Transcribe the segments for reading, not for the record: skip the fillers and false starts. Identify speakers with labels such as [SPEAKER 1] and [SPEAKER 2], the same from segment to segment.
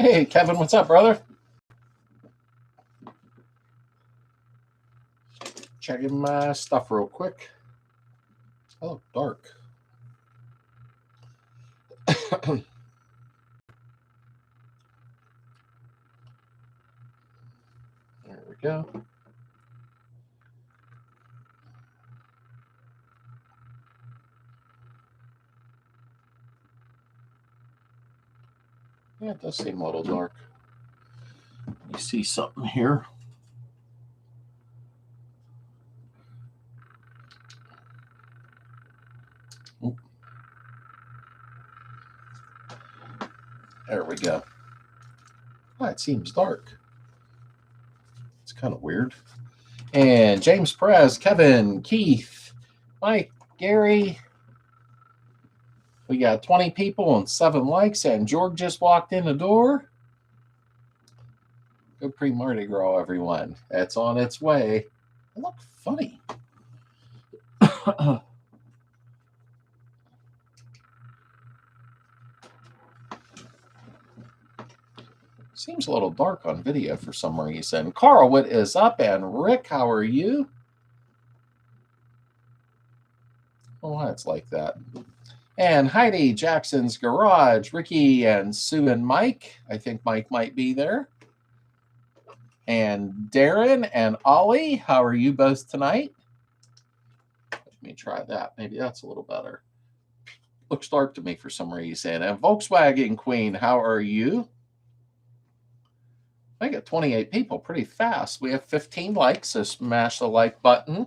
[SPEAKER 1] Hey, Kevin, what's up, brother? Checking my stuff real quick. Oh, dark. There we go. Yeah, it does seem a little dark. You see something here? Oop. There we go. Oh, it seems dark. It's kind of weird. And James Perez, Kevin, Keith, Mike, Gary. We got 20 people and 7 likes, and George just walked in the door. Go pre-Mardi Gras, everyone. It's on its way. It looked funny. Seems a little dark on video for some reason. Carl, what is up? And Rick, how are you? Oh, it's like that. And Heidi, Jackson's Garage, Ricky and Sue and Mike. I think Mike might be there. And Darren and Ollie, how are you both tonight? Let me try that. Maybe that's a little better. Looks dark to me for some reason. And Volkswagen Queen, how are you? I got 28 people pretty fast. We have 15 likes, so smash the like button.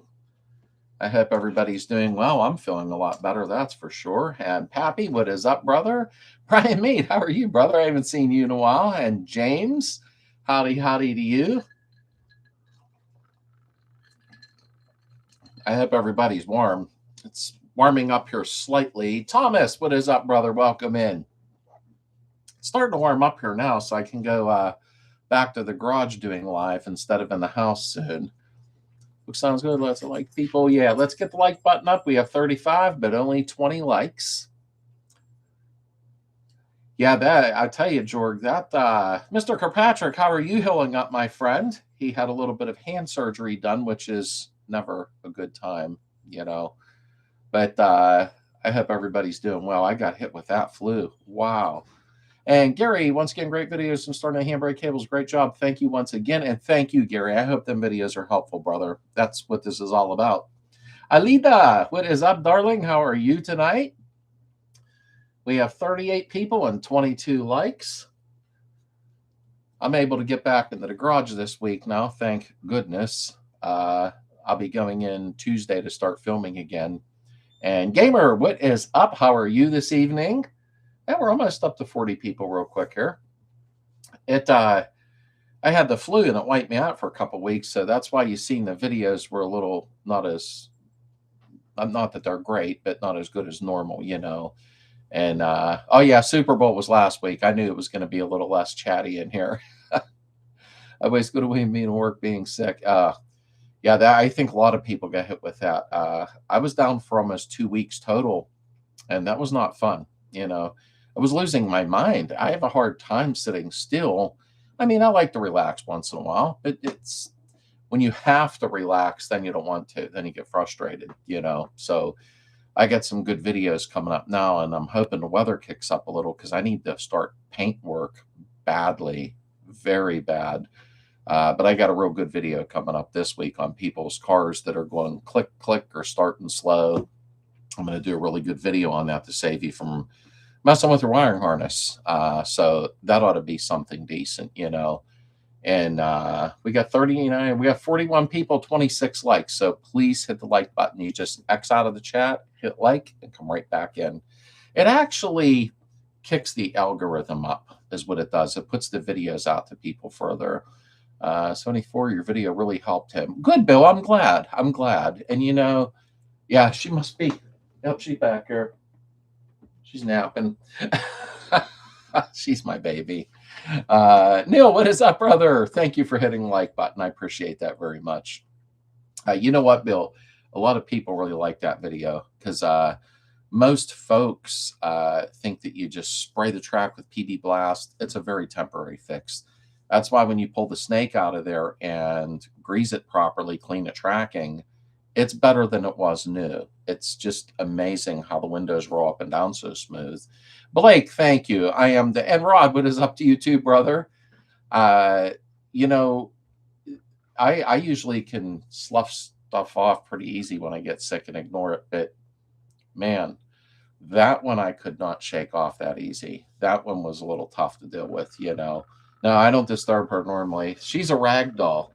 [SPEAKER 1] I hope everybody's doing well. I'm feeling a lot better, that's for sure. And Pappy, what is up, brother? Brian Mead, how are you, brother? I haven't seen you in a while. And James, howdy to you. I hope everybody's warm. It's warming up here slightly. Thomas, what is up, brother? Welcome in. It's starting to warm up here now, so I can go back to the garage doing live instead of in the house soon. Looks sounds good. Let's like people. Yeah, let's get the like button up. We have 35, but only 20 likes. Yeah, that I tell you, George, that Mr. Kirkpatrick, how are you healing up, my friend? He had a little bit of hand surgery done, which is never a good time, you know. But I hope everybody's doing well. I got hit with that flu. Wow. And Gary, once again, great videos and starting handbrake cables. Great job. Thank you once again. And thank you, Gary. I hope them videos are helpful, brother. That's what this is all about. Alida, what is up, darling? How are you tonight? We have 38 people and 22 likes. I'm able to get back into the garage this week now, thank goodness. I'll be going in Tuesday to start filming again. And Gamer, what is up? How are you this evening? And we're almost up to 40 people real quick here. I had the flu and it wiped me out for a couple weeks, so that's why you've seen the videos were a little not that they're great, but not as good as normal, you know. And oh yeah, Super Bowl was last week. I knew it was going to be a little less chatty in here. I was going to be in work being sick. Yeah, I think a lot of people got hit with that. I was down for almost 2 weeks total, and that was not fun, you know. I was losing my mind. I have a hard time sitting still. I mean, I like to relax once in a while, but it's when you have to relax, then you don't want to. Then you get frustrated, you know. So I got some good videos coming up now, and I'm hoping the weather kicks up a little because I need to start paint work badly, very bad. But I got a real good video coming up this week on people's cars that are going click, click, or starting slow. I'm going to do a really good video on that to save you from messing with your wiring harness. So that ought to be something decent, you know. And we got 39, we got 41 people, 26 likes. So please hit the like button. You just X out of the chat, hit like, and come right back in. It actually kicks the algorithm up, is what it does. It puts the videos out to people further. 74, your video really helped him. Good, Bill. I'm glad. I'm glad. And, you know, yeah, she must be. Yep, she's back here. She's napping. She's my baby. Neil, what is up, brother? Thank you for hitting the like button. I appreciate that very much. You know what, Bill? A lot of people really like that video because most folks think that you just spray the track with PD Blast. It's a very temporary fix. That's why when you pull the snake out of there and grease it properly, clean the tracking, it's better than it was new. It's just amazing how the windows roll up and down so smooth. Blake, thank you. And Rod, what is up to you too, brother? You know, I usually can slough stuff off pretty easy when I get sick and ignore it, but man, that one I could not shake off that easy. That one was a little tough to deal with, you know. No, I don't disturb her normally. She's a rag doll.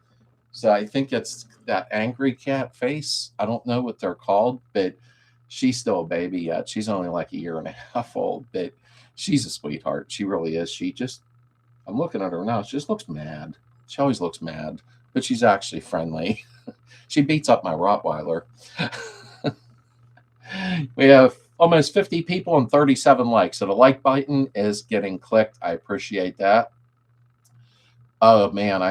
[SPEAKER 1] So I think it's that angry cat face. I don't know what they're called, but she's still a baby yet. She's only like a year and a half old, but she's a sweetheart. She really is. I'm looking at her now. She just looks mad. She always looks mad, but she's actually friendly. She beats up my Rottweiler. We have almost 50 people and 37 likes. So the like button is getting clicked. I appreciate that. Oh man,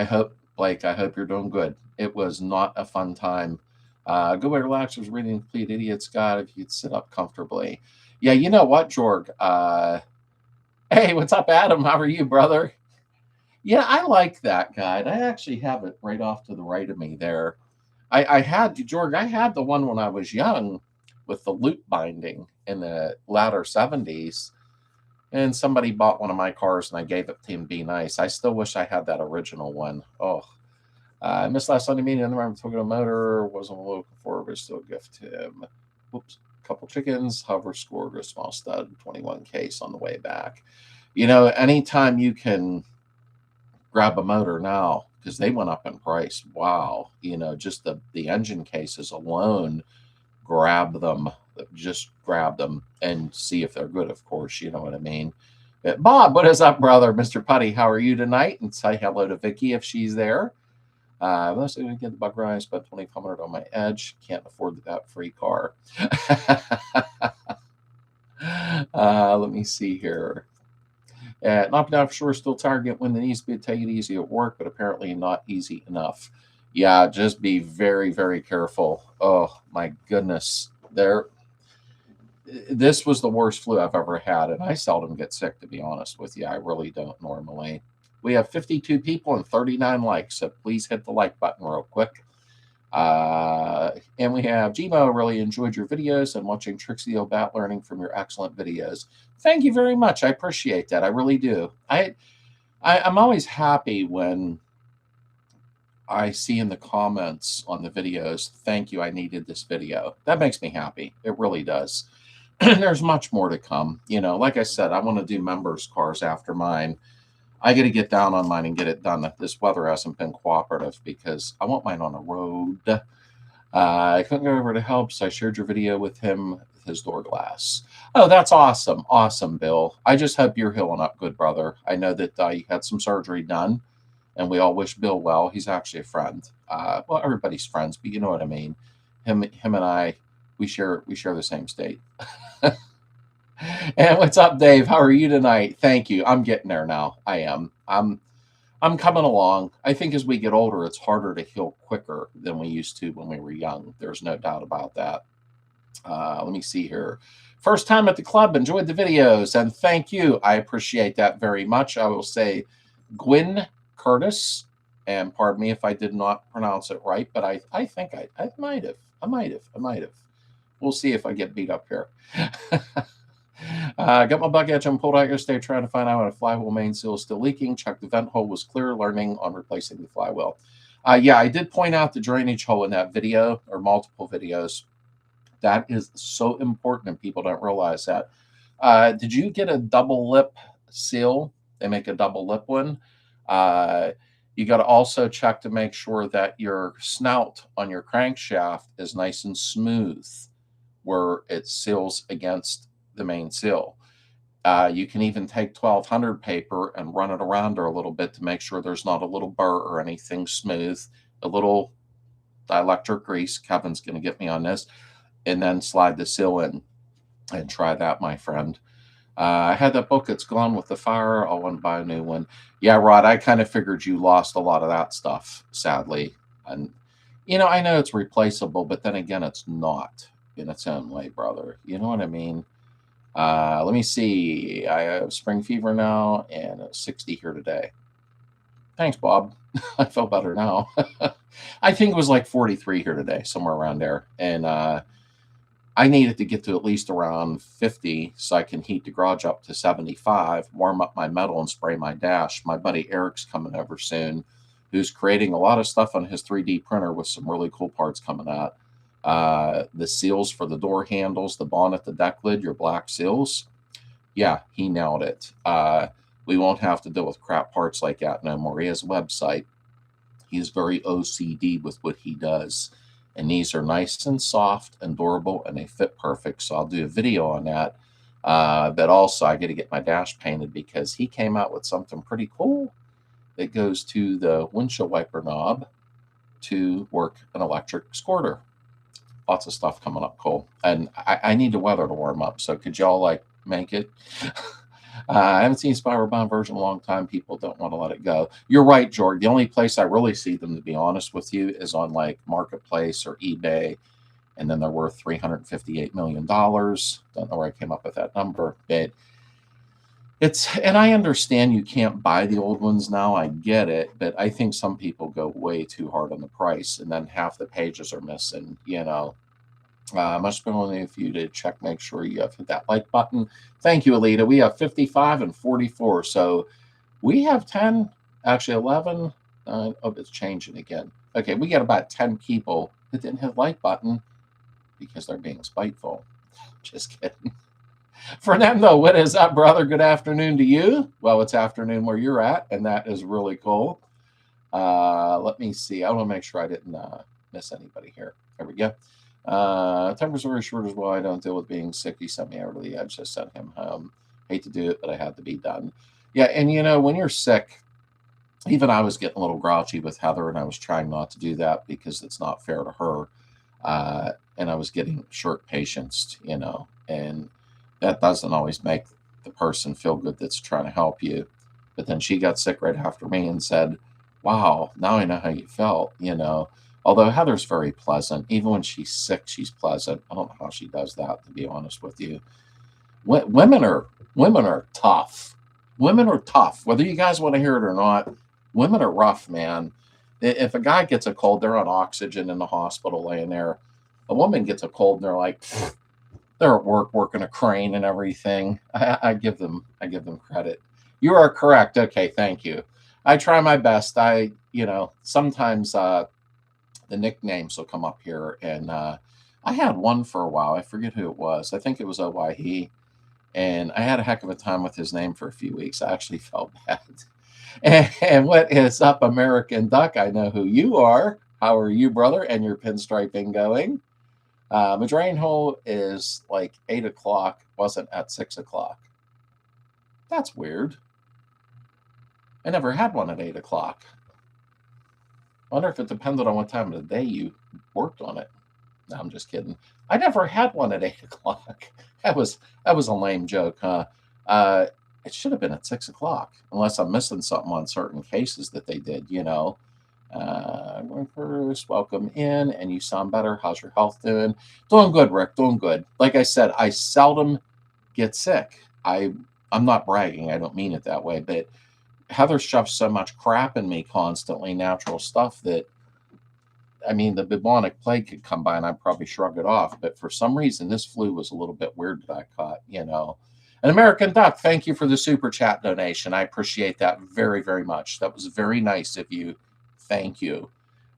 [SPEAKER 1] Blake, I hope you're doing good. It was not a fun time. Good way to relax was reading Complete Idiot, Scott, if you'd sit up comfortably. Yeah, you know what, Jorg? Hey, what's up, Adam? How are you, brother? Yeah, I like that guide. I actually have it right off to the right of me there. I had the one when I was young with the loop binding in the latter 70s. And somebody bought one of my cars and I gave it to him. Be nice. I still wish I had that original one. Oh, I missed last Sunday meeting. I'm talking a motor. Wasn't looking for it, but still a gift to him. Whoops. Couple chickens. Hover scored a small stud. 21 case on the way back. You know, anytime you can grab a motor now, because they went up in price. Wow. You know, just the engine cases alone, just grab them and see if they're good, of course, you know what I mean. But Bob, what is up, brother? Mr. Putty, how are you tonight? And say hello to Vicky if she's there. Mostly we get the buck rise, but 2,500 on my edge. Can't afford that free car. Let me see here. Not for sure, still target when the needs to be take it easy at work, but apparently not easy enough. Yeah, just be very, very careful. Oh my goodness. This was the worst flu I've ever had, and I seldom get sick, to be honest with you. I really don't normally. We have 52 people and 39 likes, so please hit the like button real quick. And we have Gmo, really enjoyed your videos and watching Trixie about learning from your excellent videos. Thank you very much. I appreciate that. I really do. I'm always happy when I see in the comments on the videos, thank you, I needed this video. That makes me happy. It really does. There's much more to come. You know, like I said, I want to do members' cars after mine. I got to get down on mine and get it done. This weather hasn't been cooperative because I want mine on the road. I couldn't go over to help, so I shared your video with him with his door glass. Oh, that's awesome. Awesome, Bill. I just hope you're healing up good, brother. I know that you had some surgery done, and we all wish Bill well. He's actually a friend. Well, everybody's friends, but you know what I mean. Him and I, we share the same state. And what's up, Dave? How are you tonight? Thank you. I'm getting there now. I am. I'm coming along. I think as we get older, it's harder to heal quicker than we used to when we were young. There's no doubt about that. Let me see here. First time at the club. Enjoyed the videos, and thank you. I appreciate that very much. I will say Gwyn Curtis, and pardon me if I did not pronounce it right, but I think I might have. I might have. We'll see if I get beat up here. Got my buck edge and pulled out yesterday trying to find out when a flywheel main seal is still leaking. Checked the vent hole was clear, learning on replacing the flywheel. Yeah, I did point out the drainage hole in that video, or multiple videos. That is so important and people don't realize that. Did you get a double lip seal? They make a double lip one. You got to also check to make sure that your snout on your crankshaft is nice and smooth where it seals against the main seal. You can even take 1200 paper and run it around her a little bit to make sure there's not a little burr or anything smooth. A little dielectric grease. Kevin's going to get me on this. And then slide the seal in and try that, my friend. I had that book. It's gone with the fire. I want to buy a new one. Yeah, Rod, I kind of figured you lost a lot of that stuff, sadly. And, you know, I know it's replaceable, but then again, it's not. in its own way, brother. You know what I mean? Let me see. I have spring fever now, and it's 60 here today. Thanks, Bob. I feel better now. I think it was like 43 here today, somewhere around there. And I needed to get to at least around 50 so I can heat the garage up to 75, warm up my metal, and spray my dash. My buddy Eric's coming over soon, who's creating a lot of stuff on his 3D printer with some really cool parts coming out. The seals for the door handles, the bonnet, the deck lid, your black seals. Yeah, he nailed it. We won't have to deal with crap parts like that no more. He has a website. He's very OCD with what he does. And these are nice and soft and durable, and they fit perfect. So I'll do a video on that. But also, I got to get my dash painted because he came out with something pretty cool that goes to the windshield wiper knob to work an electric squirter. Lots of stuff coming up cool. And I need the weather to warm up. So could y'all like make it? I haven't seen Spiral Bound version in a long time. People don't want to let it go. You're right, George. The only place I really see them, to be honest with you, is on like Marketplace or eBay. And then they're worth $358 million. Don't know where I came up with that number. But and I understand you can't buy the old ones now. I get it. But I think some people go way too hard on the price. And then half the pages are missing, you know. Must be only a few to check, make sure you have hit that like button. Thank you, Alita. We have 55 and 44. So we have 10, actually 11. Oh, it's changing again. Okay, we got about 10 people that didn't hit the like button because they're being spiteful. Just kidding. Fernando, what is up, brother? Good afternoon to you. Well, it's afternoon where you're at, and that is really cool. Let me see. I want to make sure I didn't miss anybody here. There we go. Temper's very short as well. I don't deal with being sick. He sent me over to the edge. I sent him home. Hate to do it, but I had to be done. Yeah, and you know, when you're sick, even I was getting a little grouchy with Heather, and I was trying not to do that because it's not fair to her. And I was getting short patience, you know, and that doesn't always make the person feel good that's trying to help you. But then she got sick right after me and said, wow, now I know how you felt, you know. Although Heather's very pleasant. Even when she's sick, she's pleasant. I don't know how she does that, to be honest with you. Women are tough. Women are tough. Whether you guys want to hear it or not, women are rough, man. If a guy gets a cold, they're on oxygen in the hospital laying there. A woman gets a cold and they're like, they're at work working a crane and everything. I give them credit. You are correct. Okay, thank you. I try my best. Sometimes the nicknames will come up here, and I had one for a while. I forget who it was. I think it was OYE, and I had a heck of a time with his name for a few weeks. I actually felt bad. And what is up, American Duck? I know who you are. How are you, brother? And your pinstriping going? My drain hole is like 8 o'clock, wasn't at 6 o'clock. That's weird. I never had one at 8 o'clock. I wonder if it depended on what time of the day you worked on it. No, I'm just kidding. I never had one at 8 o'clock. That was a lame joke, huh? It should have been at 6 o'clock, unless I'm missing something on certain cases that they did, you know. Going first, welcome in, and you sound better. How's your health doing? Doing good, Rick. Doing good. Like I said, I seldom get sick. I'm not bragging. I don't mean it that way, but Heather shoves so much crap in me constantly, natural stuff, that, I mean, the bubonic plague could come by and I'd probably shrug it off. But for some reason, this flu was a little bit weird that I caught, you know. An American Duck, thank you for the super chat donation. I appreciate that very, very much. That was very nice of you. Thank you.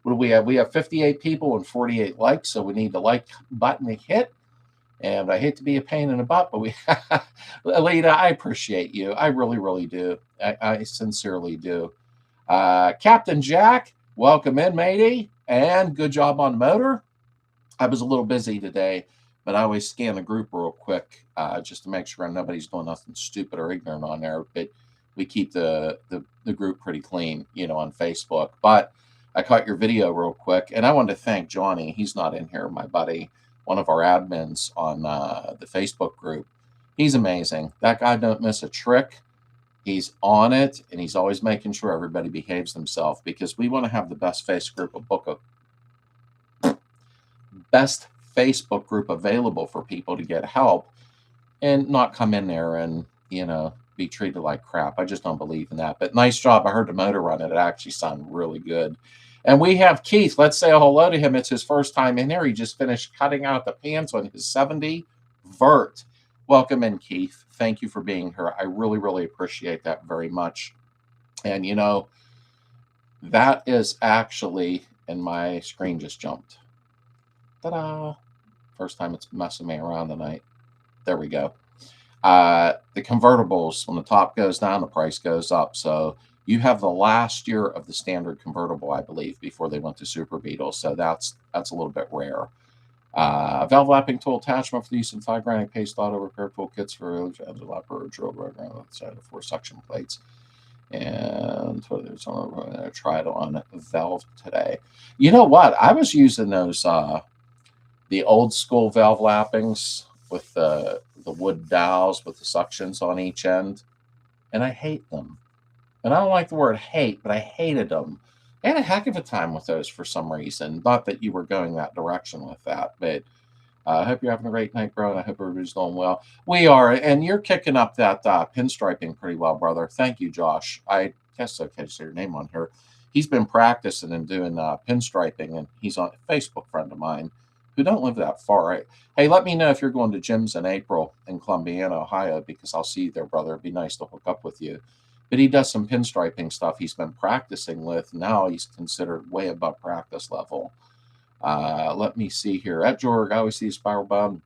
[SPEAKER 1] What do we have? We have 58 people and 48 likes, so we need the like button to hit. And I hate to be a pain in the butt, but Alita, I appreciate you. I really, really do. I sincerely do. Captain Jack, welcome in, matey. And good job on the motor. I was a little busy today, but I always scan the group real quick just to make sure nobody's doing nothing stupid or ignorant on there. But we keep the group pretty clean, you know, on Facebook. But I caught your video real quick, and I wanted to thank Johnny. He's not in here, my buddy, one of our admins on the Facebook group. He's amazing. That guy don't miss a trick. He's on it, and he's always making sure everybody behaves themselves, because we want to have the best Facebook Facebook group available for people to get help and not come in there and, be treated like crap. I just don't believe in that. But nice job. I heard the motor run it. It actually sounded really good. And we have Keith. Let's say a hello to him. It's his first time in there. He just finished cutting out the pants on his 70 Vert. Welcome in, Keith. Thank you for being here. I really, really appreciate that very much. And, that is actually, and my screen just jumped. Ta-da. First time it's messing me around tonight. There we go. The convertibles, when the top goes down, the price goes up. So you have the last year of the standard convertible, I believe, before they went to Super Beetle. So that's a little bit rare. Valve lapping tool attachment for the use in 5 grinding paste auto repair tool kits for lapper or drill right around the side of 4 suction plates. And I'm going to try it on valve today. You know what? I was using those the old school valve lappings with the wood dowels with the suctions on each end, and I hate them. And I don't like the word hate, but I hated them. I had a heck of a time with those for some reason. Not that you were going that direction with that, but I hope you're having a great night, bro, and I hope everybody's doing well. We are, and you're kicking up that pinstriping pretty well, brother. Thank you, Josh. I guess it's okay to say your name on here. He's been practicing and doing pinstriping, and he's a Facebook friend of mine who don't live that far. Hey, let me know if you're going to gyms in April in Columbiana, Ohio, because I'll see you there, brother. It'd be nice to hook up with you. But he does some pinstriping stuff he's been practicing with. Now he's considered way above practice level. Let me see here. At Jorg, I always see a spiral bum.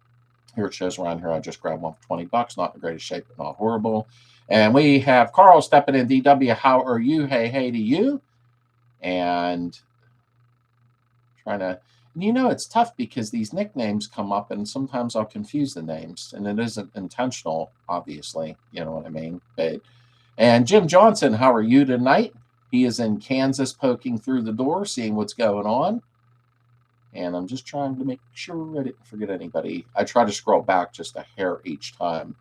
[SPEAKER 1] Here it shows around here. I just grabbed one for $20. Not in the greatest shape, but not horrible. And we have Carl stepping in. DW, how are you? Hey to you. And trying to... it's tough because these nicknames come up and sometimes I'll confuse the names. And it isn't intentional, obviously. You know what I mean? And Jim Johnson, how are you tonight? He is in Kansas poking through the door, seeing what's going on. And I'm just trying to make sure I didn't forget anybody. I try to scroll back just a hair each time.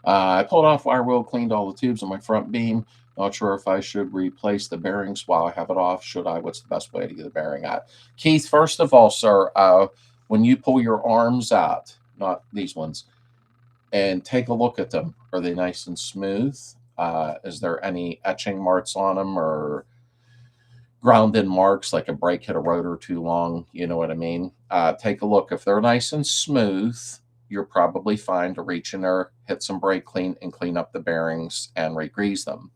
[SPEAKER 1] I pulled off wire wheel, cleaned all the tubes on my front beam. Not sure if I should replace the bearings while I have it off. Should I? What's the best way to get the bearing out? Keith, first of all, sir, when you pull your arms out, not these ones, and take a look at them, are they nice and smooth? Is there any etching marks on them or ground-in marks like a brake hit a rotor too long? You know what I mean? Take a look. If they're nice and smooth, you're probably fine to reach in there, hit some brake clean, and clean up the bearings and re-grease them.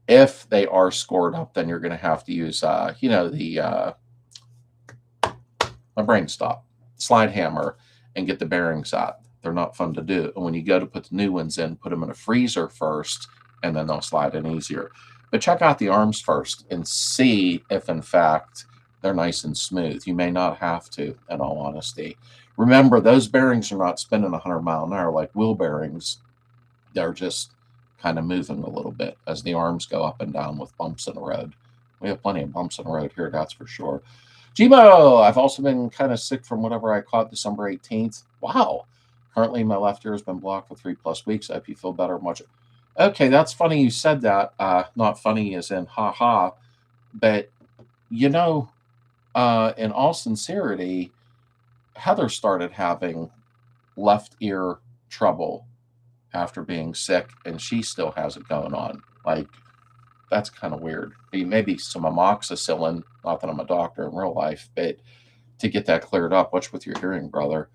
[SPEAKER 1] If they are scored up, then you're going to have to use, my brain stop, slide hammer, and get the bearings out. They're not fun to do. And when you go to put the new ones in, put them in a freezer first, and then they'll slide in easier. But check out the arms first and see if, in fact, they're nice and smooth. You may not have to, in all honesty. Remember, those bearings are not spinning 100 miles an hour like wheel bearings. They're just kind of moving a little bit as the arms go up and down with bumps in the road. We have plenty of bumps in the road here, that's for sure. Jibo, I've also been kind of sick from whatever I caught December 18th. Wow. Currently, my left ear has been blocked for 3+ weeks. I hope you feel better. Much. Okay, that's funny you said that. Not funny as in ha-ha. But, in all sincerity, Heather started having left ear trouble after being sick, and she still has it going on. Like, that's kind of weird. Maybe some amoxicillin, not that I'm a doctor in real life, but to get that cleared up. What's with your hearing, brother?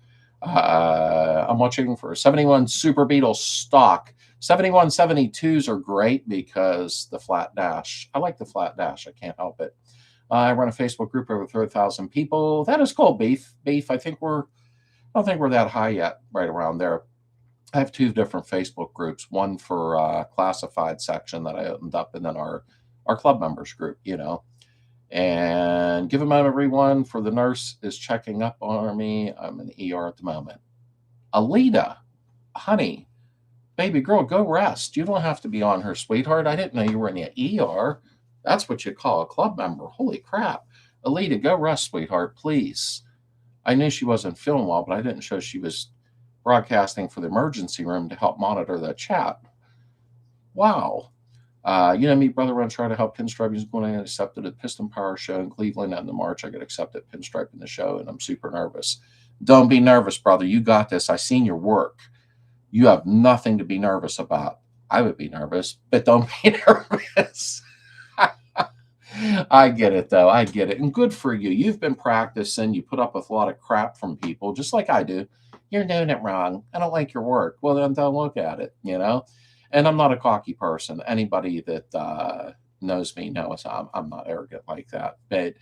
[SPEAKER 1] I'm watching for 71 Super Beetle stock. 7172s are great because the flat dash. I like the flat dash. I can't help it. I run a Facebook group over 30,000 people. That is cool, Beef. I don't think we're that high yet, right around there. I have 2 different Facebook groups, one for classified section that I opened up, and then our club members group, And give a moment, everyone, for the nurse is checking up on me. I'm in the ER at the moment. Alita, honey, baby girl, go rest. You don't have to be on her, sweetheart. I didn't know you were in the ER. That's what you call a club member. Holy crap. Alita, go rest, sweetheart, please. I knew she wasn't feeling well, but I didn't show she was broadcasting for the emergency room to help monitor the chat. Wow. You know me, brother, when I try to help pinstriping is going to get accepted at Piston Power Show in Cleveland. And in March, I get accepted at pinstriping the show, and I'm super nervous. Don't be nervous, brother. You got this. I seen your work. You have nothing to be nervous about. I would be nervous, but don't be nervous. I get it, though. I get it. And good for you. You've been practicing. You put up with a lot of crap from people, just like I do. You're doing it wrong. I don't like your work. Well, then don't look at it, you know? And I'm not a cocky person. Anybody that knows me knows I'm not arrogant like that. But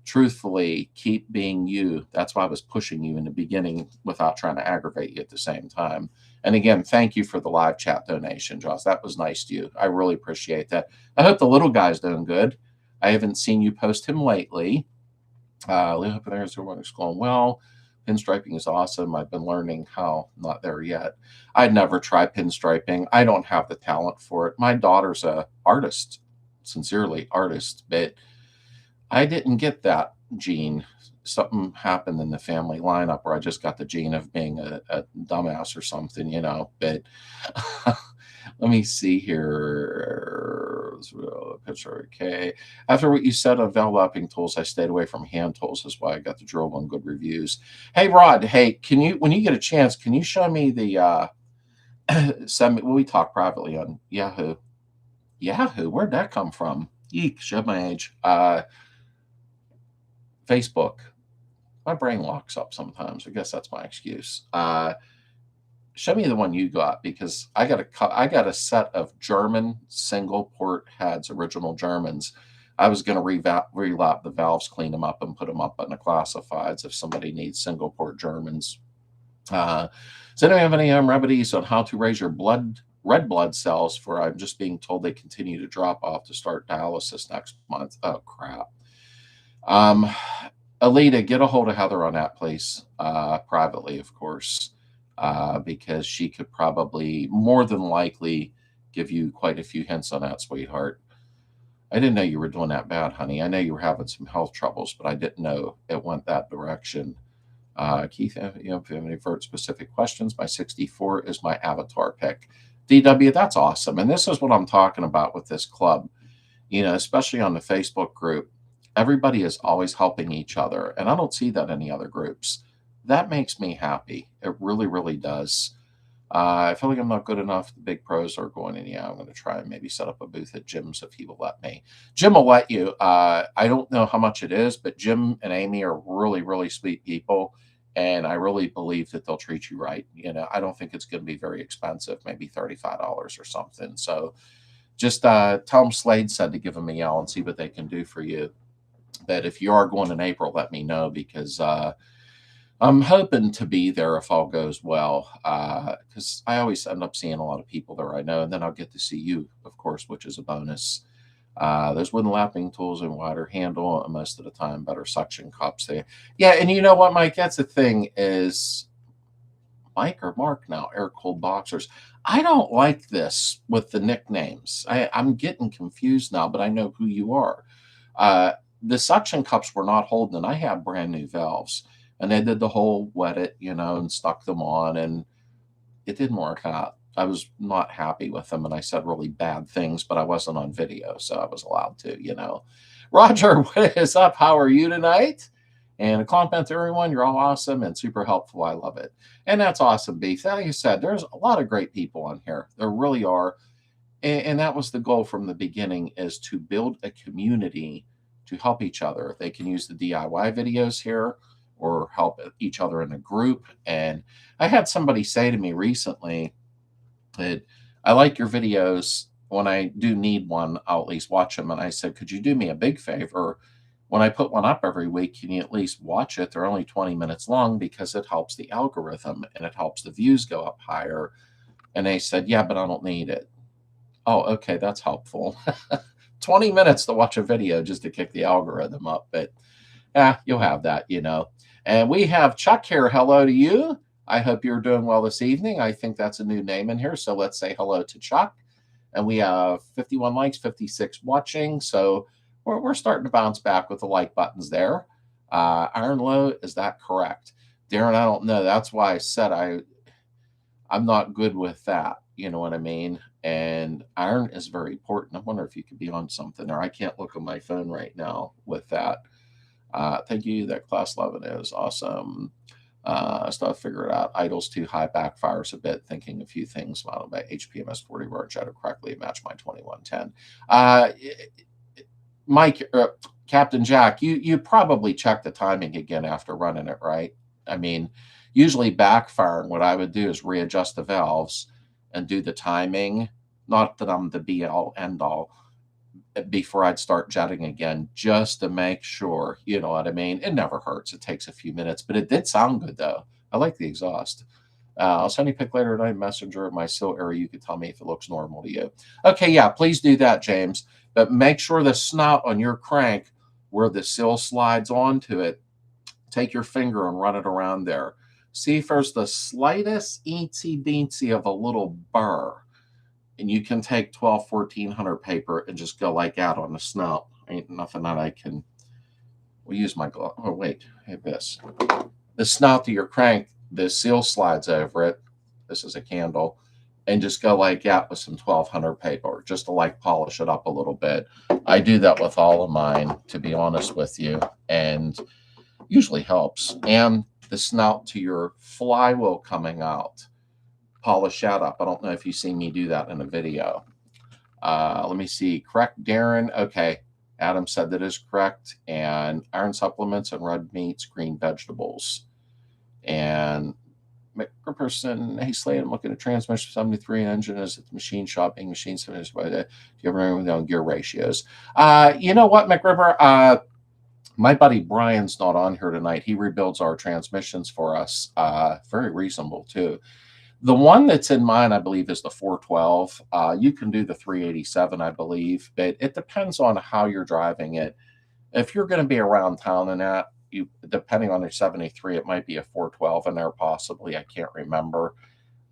[SPEAKER 1] truthfully, keep being you. That's why I was pushing you in the beginning without trying to aggravate you at the same time. And again, thank you for the live chat donation, Joss. That was nice to you. I really appreciate that. I hope the little guy's doing good. I haven't seen you post him lately. There's everyone's going, well, pinstriping is awesome. I've been learning how. Not there yet. I'd never try pinstriping. I don't have the talent for it. My daughter's a artist, sincerely artist, but I didn't get that gene. Something happened in the family lineup where I just got the gene of being a dumbass or something, you know. But let me see here. Picture, okay. After what you said on valve tools, I stayed away from hand tools. That's why I got the drill one good reviews. Hey, Rod. Hey, can you, when you get a chance, can you show me the send me? Well, we talk privately on Yahoo. Yahoo, where'd that come from? Eek, show my age. Facebook. My brain locks up sometimes. I guess that's my excuse. Show me the one you got, because I got a set of German single port heads, original Germans. I was going to relap the valves, clean them up, and put them up in the classifieds if somebody needs single port Germans. Does anyone have any remedies on how to raise your red blood cells? For I'm just being told they continue to drop off to start dialysis next month. Oh crap. Alita, get a hold of Heather on that, please. Privately, of course. Because she could probably, more than likely, give you quite a few hints on that, sweetheart. I didn't know you were doing that bad, honey. I know you were having some health troubles, but I didn't know it went that direction. Keith, if you have any specific questions, my 64 is my avatar pick. DW, that's awesome. And this is what I'm talking about with this club. You know, especially on the Facebook group, everybody is always helping each other. And I don't see that in any other groups. That makes me happy. It really, really does. I feel like I'm not good enough. The big pros are going in. Yeah, I'm going to try and maybe set up a booth at Jim's if he will let me. Jim will let you. I don't know how much it is, but Jim and Amy are really, really sweet people. And I really believe that they'll treat you right. You know, I don't think it's going to be very expensive, maybe $35 or something. So just tell them Slades said to give them a yell and see what they can do for you. But if you are going in April, let me know, because I'm hoping to be there if all goes well, because I always end up seeing a lot of people there I know, and then I'll get to see you, of course, which is a bonus. Those wooden lapping tools and wider handle, and most of the time better suction cups there. Yeah, and you know what, Mike? That's the thing is, Mike or Mark now, air-cooled boxers. I don't like this with the nicknames. I'm getting confused now, but I know who you are. The suction cups were not holding, and I have brand new valves. And they did the whole wet it, you know, and stuck them on, and it didn't work out. I was not happy with them, and I said really bad things, but I wasn't on video, so I was allowed to, you know. Roger, what is up? How are you tonight? And a compliment to everyone. You're all awesome and super helpful. I love it. And that's awesome, Beef. Like you said, there's a lot of great people on here. There really are. And that was the goal from the beginning, is to build a community to help each other. They can use the DIY videos here or help each other in a group. And I had somebody say to me recently that I like your videos. When I do need one, I'll at least watch them. And I said, could you do me a big favor? When I put one up every week, can you at least watch it? They're only 20 minutes long, because it helps the algorithm and it helps the views go up higher. And they said, yeah, but I don't need it. Oh, okay, that's helpful. 20 minutes to watch a video just to kick the algorithm up. But you'll have that, you know. And we have Chuck here. Hello to you. I hope you're doing well this evening. I think that's a new name in here. So let's say hello to Chuck. And we have 51 likes, 56 watching. So we're starting to bounce back with the like buttons there. Iron Low, is that correct? Darren, I don't know. That's why I said I'm not good with that. You know what I mean? And iron is very important. I wonder if you could be on something, or I can't look on my phone right now with that. Thank you. That class 11 is awesome. Still have to figure it out. Idle's too high, backfires a bit. Thinking a few things. Modeled by HPMS 40 where I to correctly match my 2110. Mike, Captain Jack, you probably check the timing again after running it, right? I mean, usually backfiring, what I would do is readjust the valves and do the timing. Not that I'm the be all end all, before I'd start jetting again, just to make sure, you know what I mean? It never hurts. It takes a few minutes, but it did sound good though. I like the exhaust. I'll send you a pic later tonight, messenger of my sill area. You can tell me if it looks normal to you. Okay, yeah, please do that, James. But make sure the snout on your crank, where the sill slides onto it, take your finger and run it around there. See if there's the slightest eensy beensy of a little burr. And you can take 1400 paper and just go like that on the snout. Ain't nothing that I can. We'll use my glove. Oh, wait. Hey, this. The snout to your crank, the seal slides over it. This is a candle. And just go like that with some 1200 paper, just to like polish it up a little bit. I do that with all of mine, to be honest with you, and usually helps. And the snout to your flywheel coming out, polish that up. I don't know if you've seen me do that in a video. Let me see. Correct, Darren. Okay. Adam said that is correct. And iron supplements and red meats, green vegetables. And McPherson, hey, Slade, I'm looking at transmission 73 engine is at the machine shop, being machine 70. Do you ever remember on gear ratios? You know what, McRiver? My buddy Brian's not on here tonight. He rebuilds our transmissions for us. Very reasonable, too. The one that's in mine, I believe, is the 412. You can do the 387, I believe, but it depends on how you're driving it. If you're going to be around town and that, you, depending on your 73, it might be a 412 in there, possibly. I can't remember.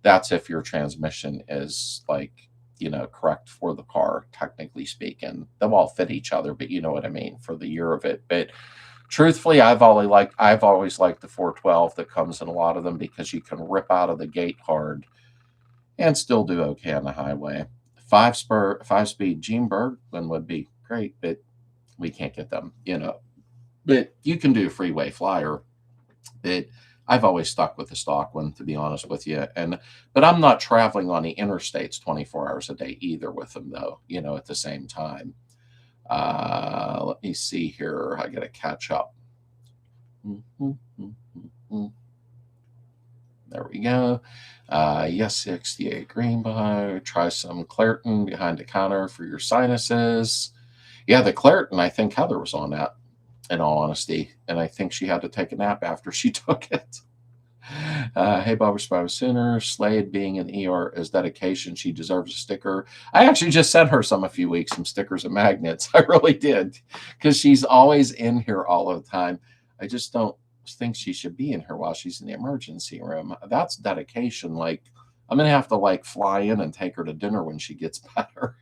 [SPEAKER 1] That's if your transmission is like, you know, correct for the car, technically speaking. They'll all fit each other, but you know what I mean for the year of it. But truthfully, I've always liked the 412 that comes in a lot of them, because you can rip out of the gate hard and still do okay on the highway. 5-speed Gene Bergman would be great, but we can't get them, you know. But you can do Freeway Flyer. But I've always stuck with the stock one, to be honest with you. But I'm not traveling on the interstates 24 hours a day either with them, though, you know, at the same time. Let me see here. I got to catch up. There we go. Yes, 68 Greenbow. Try some Claritin behind the counter for your sinuses. Yeah, the Claritin, I think Heather was on that, in all honesty. And I think she had to take a nap after she took it. Hey, Bob, Spider Sooner. Slade being in ER is dedication. She deserves a sticker. I actually just sent her some stickers and magnets. I really did, because she's always in here all the time. I just don't think she should be in here while she's in the emergency room. That's dedication. Like, I'm going to have to like fly in and take her to dinner when she gets better.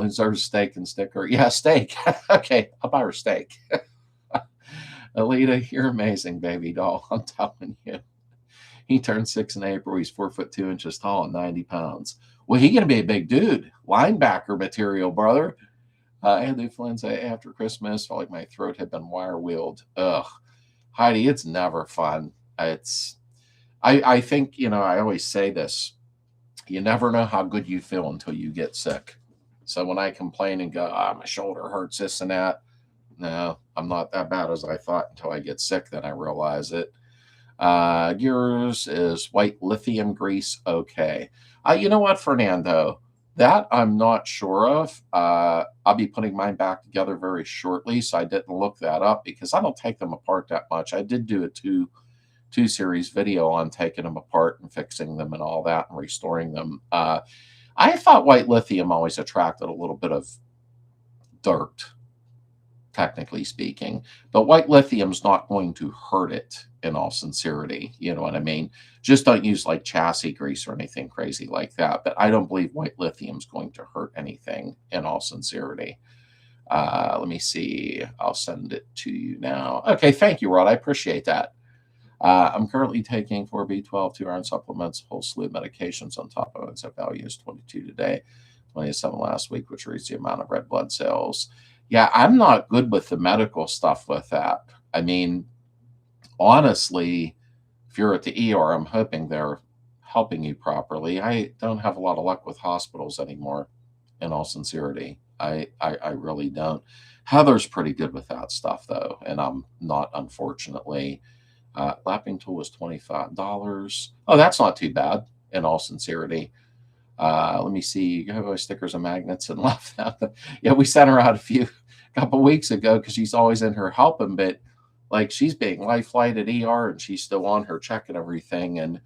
[SPEAKER 1] Deserves steak and sticker. Yeah, steak. Okay, I'll buy her steak. Alita, you're amazing, baby doll. I'm telling you. He turned 6 in April. He's 4'2" tall and 90 pounds. Well, he's gonna be a big dude. Linebacker material, brother. I had the influenza after Christmas. Felt like my throat had been wire wheeled. Ugh, Heidi, it's never fun. I think, you know, I always say this. You never know how good you feel until you get sick. So when I complain and go, my shoulder hurts, this and that, no, I'm not that bad as I thought until I get sick. Then I realize it. Yours is white lithium grease. Okay. You know what, Fernando? That I'm not sure of. I'll be putting mine back together very shortly, so I didn't look that up because I don't take them apart that much. I did do a two series video on taking them apart and fixing them and all that and restoring them. I thought white lithium always attracted a little bit of dirt, technically speaking, but white lithium's not going to hurt it, in all sincerity. You know what I mean? Just don't use like chassis grease or anything crazy like that. But I don't believe white lithium's going to hurt anything, in all sincerity. Let me see. I'll send it to you now. Okay, thank you, Rod. I appreciate that. I'm currently taking 4B12, 2 iron supplements, whole slew of medications on top of it. So value is 22 today, 27 last week, which reads the amount of red blood cells. Yeah, I'm not good with the medical stuff with that. I mean, honestly, if you're at the ER, I'm hoping they're helping you properly. I don't have a lot of luck with hospitals anymore, in all sincerity. I really don't. Heather's pretty good with that stuff, though, and I'm not, unfortunately. Lapping tool was $25. Oh, that's not too bad, in all sincerity. Let me see. You have stickers and magnets and left them. Yeah, we sent her out a couple weeks ago because she's always in her helping, but like she's being life flighted ER and she's still on her check and everything. And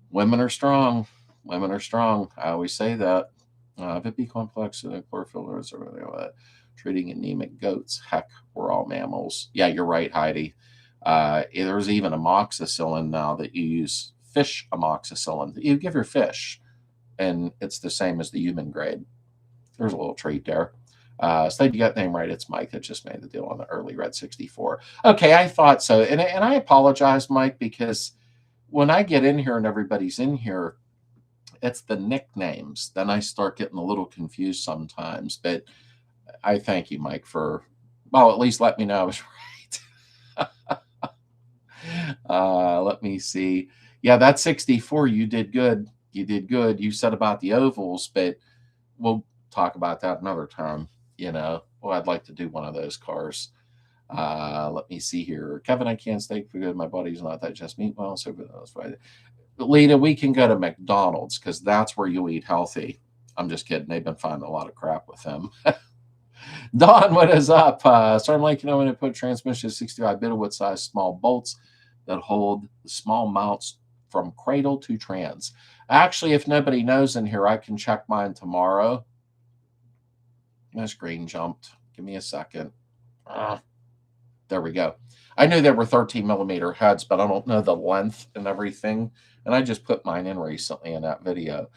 [SPEAKER 1] women are strong. Women are strong. I always say that. Vip complex and chlorophyll is treating anemic goats. Heck, we're all mammals. Yeah, you're right, Heidi. There's even amoxicillin now that you use, fish amoxicillin that you give your fish, and it's the same as the human grade. There's a little treat there. Slade, you got the name right. It's Mike that just made the deal on the early red 64. Okay, I thought so. And I apologize, Mike, because when I get in here and everybody's in here, it's the nicknames. Then I start getting a little confused sometimes. But I thank you, Mike, for, well, at least let me know I was right. Let me see. Yeah, that's 64. You did good. You did good. You said about the ovals, but we'll talk about that another time. Well, I'd like to do one of those cars. Let me see here. Kevin, I can't steak for good. My body's not digest meat well, so that's right. But Lita, we can go to McDonald's because that's where you eat healthy. I'm just kidding. They've been finding a lot of crap with them. Don, what is up? Starting like, when I put transmission 65 Beetle size small bolts that hold the small mounts from cradle to trans. Actually, if nobody knows in here, I can check mine tomorrow. My screen jumped. Give me a second. There we go. I knew there were 13 millimeter heads, but I don't know the length and everything. And I just put mine in recently in that video.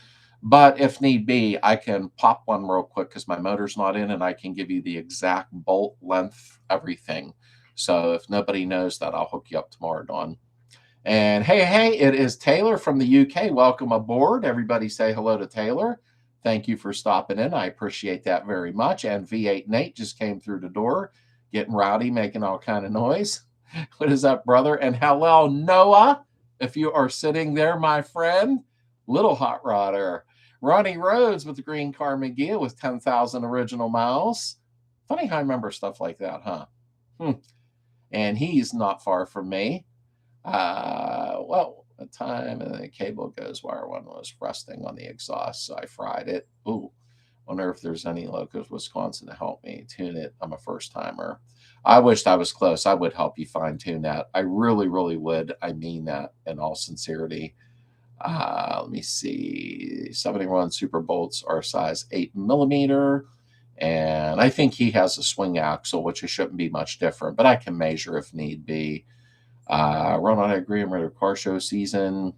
[SPEAKER 1] But if need be, I can pop one real quick because my motor's not in, and I can give you the exact bolt length, everything. So if nobody knows that, I'll hook you up tomorrow, Dawn. And hey, it is Taylor from the UK. Welcome aboard. Everybody say hello to Taylor. Thank you for stopping in. I appreciate that very much. And V8 Nate just came through the door, getting rowdy, making all kind of noise. What is up, brother? And hello, Noah, if you are sitting there, my friend. Little hot rodder. Ronnie Rhodes with the green car McGee with 10,000 original miles. Funny how I remember stuff like that, huh? And he's not far from me. Well, the time the cable goes wire one was rusting on the exhaust, so I fried it. Ooh, wonder if there's any locals Wisconsin to help me tune it. I'm a first timer. I wished I was close. I would help you fine tune that. I really, really would. I mean that in all sincerity. Let me see. 71 Super Bolts are size 8 millimeter. And I think he has a swing axle, which it shouldn't be much different, but I can measure if need be. Ronald, I agree. I'm ready for car show season.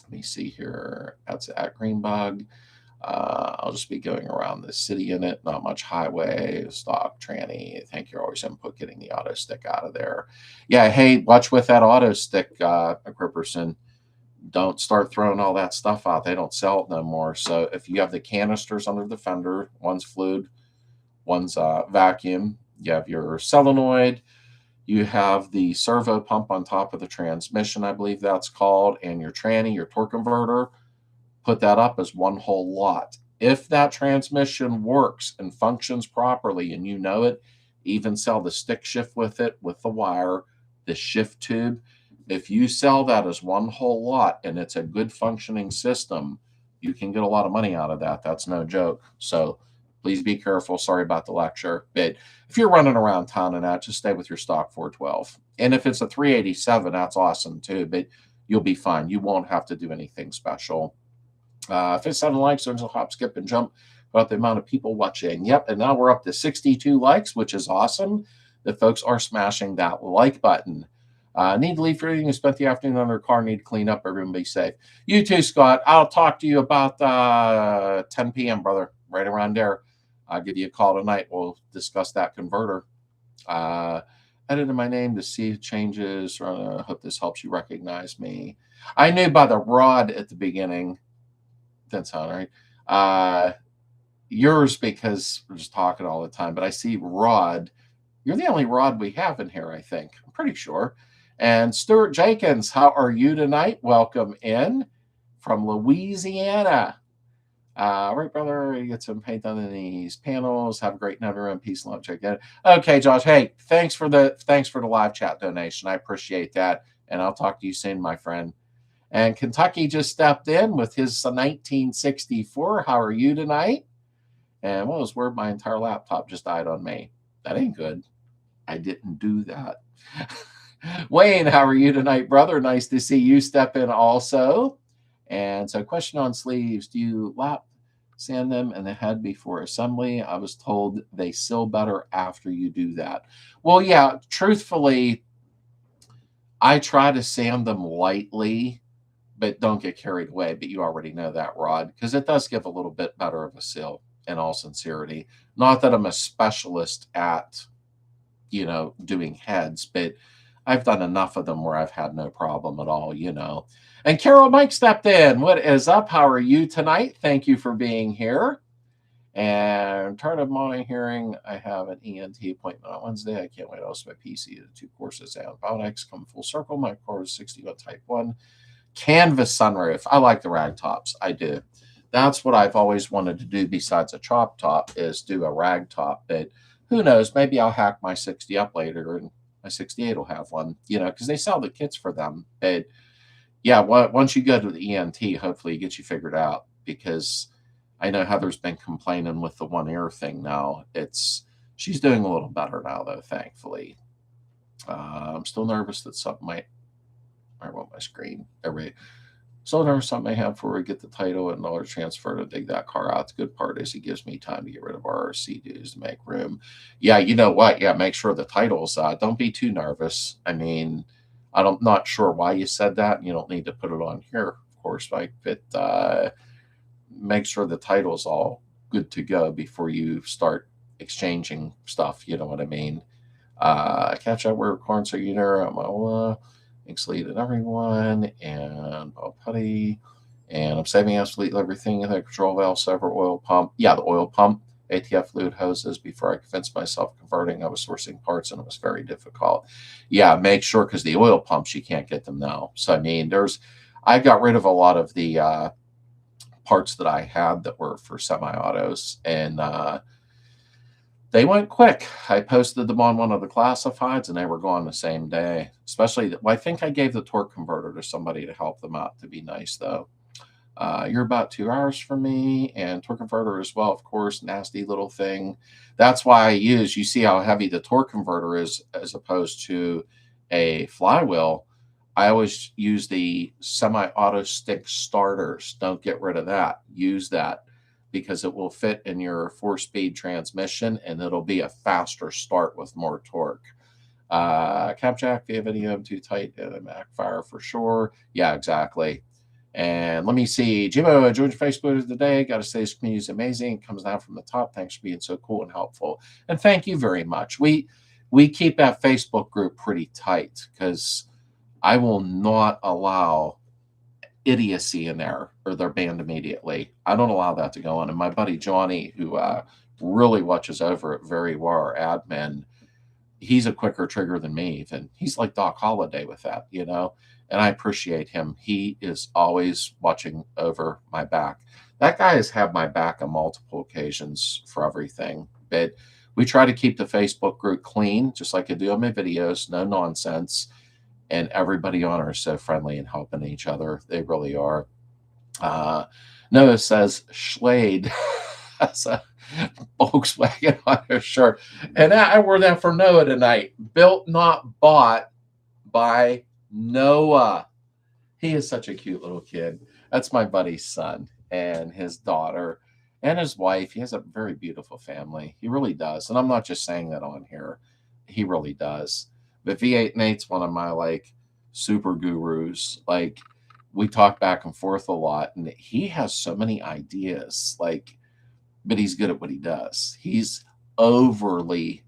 [SPEAKER 1] Let me see here. That's at Greenbug. I'll just be going around the city in it. Not much highway, stock, tranny. Thank you. Always input getting the auto stick out of there. Yeah, hey, watch with that auto stick, Gripperson. Don't start throwing all that stuff out. They don't sell it no more. So if you have the canisters under the fender, one's fluid, one's vacuum. You have your solenoid. You have the servo pump on top of the transmission, I believe that's called, and your tranny, your torque converter. Put that up as one whole lot. If that transmission works and functions properly and you know it, even sell the stick shift with it, with the wire, the shift tube. If you sell that as one whole lot and it's a good functioning system, you can get a lot of money out of that. That's no joke. So please be careful. Sorry about the lecture. But if you're running around town and that, just stay with your stock 412. And if it's a 387, that's awesome too. But you'll be fine. You won't have to do anything special. 57 likes, there's a hop, skip, and jump about the amount of people watching. Yep, and now we're up to 62 likes, which is awesome. The folks are smashing that like button. Need to leave for anything. Spent the afternoon on their car. Need to clean up. Everyone be safe. You too, Scott. I'll talk to you about 10 p.m., brother. Right around there. I'll give you a call tonight. We'll discuss that converter. edited my name to see changes. I hope this helps you recognize me. I knew by the rod at the beginning. That's all right. Yours because we're just talking all the time, but I see Rod. You're the only Rod we have in here, I think. I'm pretty sure. And Stuart Jenkins, how are you tonight? Welcome in from Louisiana. Right, brother, you get some paint on these panels. Have a great night, everyone. Peace and love. Check that. Okay, Josh. Hey, thanks for the live chat donation. I appreciate that, and I'll talk to you soon, my friend. And Kentucky just stepped in with his 1964. How are you tonight? And what was word? My entire laptop just died on me. That ain't good. I didn't do that. Wayne, how are you tonight, brother? Nice to see you step in also. And so, question on sleeves: do you lap sand them in the head before assembly? I was told they seal better after you do that. Well, yeah, truthfully, I try to sand them lightly, but don't get carried away. But you already know that, Rod, because it does give a little bit better of a seal, in all sincerity. Not that I'm a specialist at, doing heads, but I've done enough of them where I've had no problem at all, And Carol Mike stepped in. What is up? How are you tonight? Thank you for being here. And tired of morning hearing, I have an ENT appointment on Wednesday. I can't wait. Also, my PC to 2 courses antibiotics come full circle. My core is 61 type 1. Canvas sunroof. I like the rag tops. I do. That's what I've always wanted to do besides a chop top, is do a rag top. But who knows? Maybe I'll hack my 60 up later and my 68 will have one, because they sell the kits for them. But yeah, once you go to the ENT, hopefully it gets you figured out, because I know Heather's been complaining with the one ear thing now. She's doing a little better now, though, thankfully. I'm still nervous that something I want my screen. So nervous something I have before we get the title and dollar transfer to dig that car out. The good part is he gives me time to get rid of RRC dues to make room. Yeah, you know what? Yeah, make sure the title's don't be too nervous. I mean, I'm not sure why you said that. You don't need to put it on here, of course, right? But make sure the title's all good to go before you start exchanging stuff. You know what I mean? Catch up where corns are, thanks, Lead and everyone, and Bob Putty, and I'm saving absolutely everything in the control valve, separate oil pump. Yeah, the oil pump, ATF fluid hoses. Before I convinced myself converting, I was sourcing parts, and it was very difficult. Yeah, make sure, because the oil pumps, you can't get them now. So, I mean, I got rid of a lot of the parts that I had that were for semi-autos, and they went quick. I posted them on one of the classifieds, and they were gone the same day. Especially, I think I gave the torque converter to somebody to help them out, to be nice, though. You're about 2 hours from me, and torque converter as well, of course, nasty little thing. That's why you see how heavy the torque converter is as opposed to a flywheel. I always use the semi-auto stick starters. Don't get rid of that. Use that, because it will fit in your 4-speed transmission, and it'll be a faster start with more torque. Capjack via video, I'm too tight, and a backfire for sure. Yeah, exactly. And let me see. Jimbo, George Facebook of the day. Got to say, this community is amazing. It comes down from the top. Thanks for being so cool and helpful. And thank you very much. We keep that Facebook group pretty tight, because I will not allow idiocy in there, or they're banned immediately. I don't allow that to go on. And my buddy Johnny, who really watches over it very well, our admin, he's a quicker trigger than me even. He's like Doc Holliday with that, and I appreciate him. He is always watching over my back. That guy has had my back on multiple occasions for everything. But we try to keep the Facebook group clean, just like I do on my videos, no nonsense. And everybody on her is so friendly and helping each other. They really are. Noah says Slade has a Volkswagen on his shirt. And I wore that for Noah tonight. Built, not bought, by Noah. He is such a cute little kid. That's my buddy's son and his daughter and his wife. He has a very beautiful family. He really does. And I'm not just saying that on here. He really does. But V8 Nate's one of my super gurus. We talk back and forth a lot, and he has so many ideas. But he's good at what he does. He's overly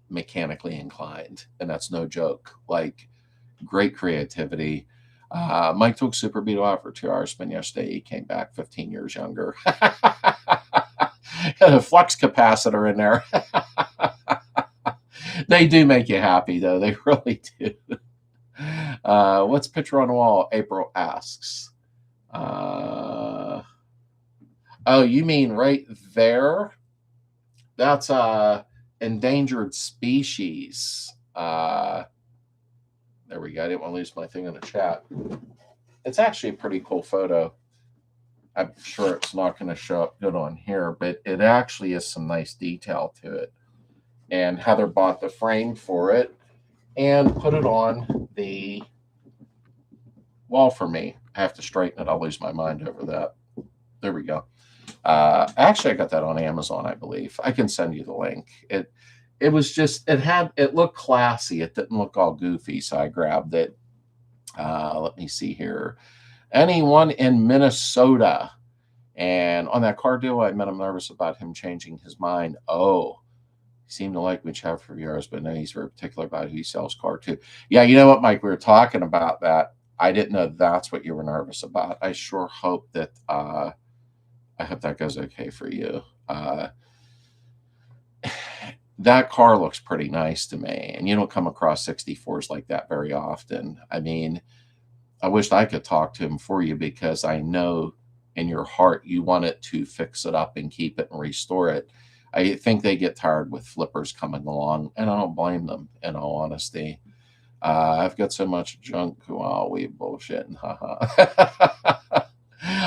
[SPEAKER 1] mechanically inclined, and that's no joke. Like, great creativity. Mike took Super Beetle out for 2 hours spin yesterday. He came back 15 years younger. Had a flux capacitor in there. They do make you happy, though. They really do. What's picture on the wall? April asks. Oh, you mean right there? That's endangered species. There we go. I didn't want to lose my thing in the chat. It's actually a pretty cool photo. I'm sure it's not going to show up good on here, but it actually is some nice detail to it. And Heather bought the frame for it and put it on the wall for me. I have to straighten it. I'll lose my mind over that. There we go. Actually, I got that on Amazon, I believe. I can send you the link. It was just, it looked classy. It didn't look all goofy, so I grabbed it. Let me see here. Anyone in Minnesota? And on that car deal, I met him nervous about him changing his mind. Oh, he seemed to like me chat for years, but now he's very particular about who he sells car to. Yeah, you know what, Mike? We were talking about that. I didn't know that's what you were nervous about. I sure hope that I hope that goes okay for you. That car looks pretty nice to me, and you don't come across 64s like that very often. I mean, I wish I could talk to him for you, because I know in your heart you want it to fix it up and keep it and restore it. I think they get tired with flippers coming along, and I don't blame them, in all honesty. I've got so much junk. Wow, we bullshit.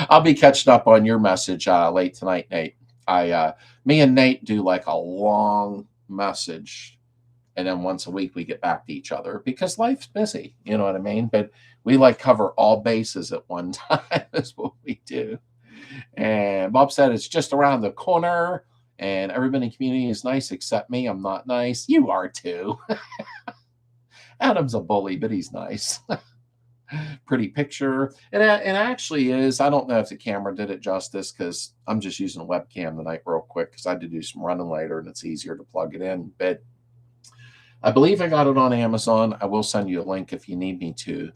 [SPEAKER 1] I'll be catching up on your message late tonight, Nate. Me and Nate do like a long message, and then once a week we get back to each other because life's busy. You know what I mean? But we like cover all bases at one time. Is what we do. And Bob said it's just around the corner, and everybody in the community is nice except me. I'm not nice. You are too. Adam's a bully, but he's nice. Pretty picture. It actually is. I don't know if the camera did it justice, because I'm just using a webcam tonight real quick, because I had to do some running later and it's easier to plug it in. But I believe I got it on Amazon. I will send you a link if you need me to.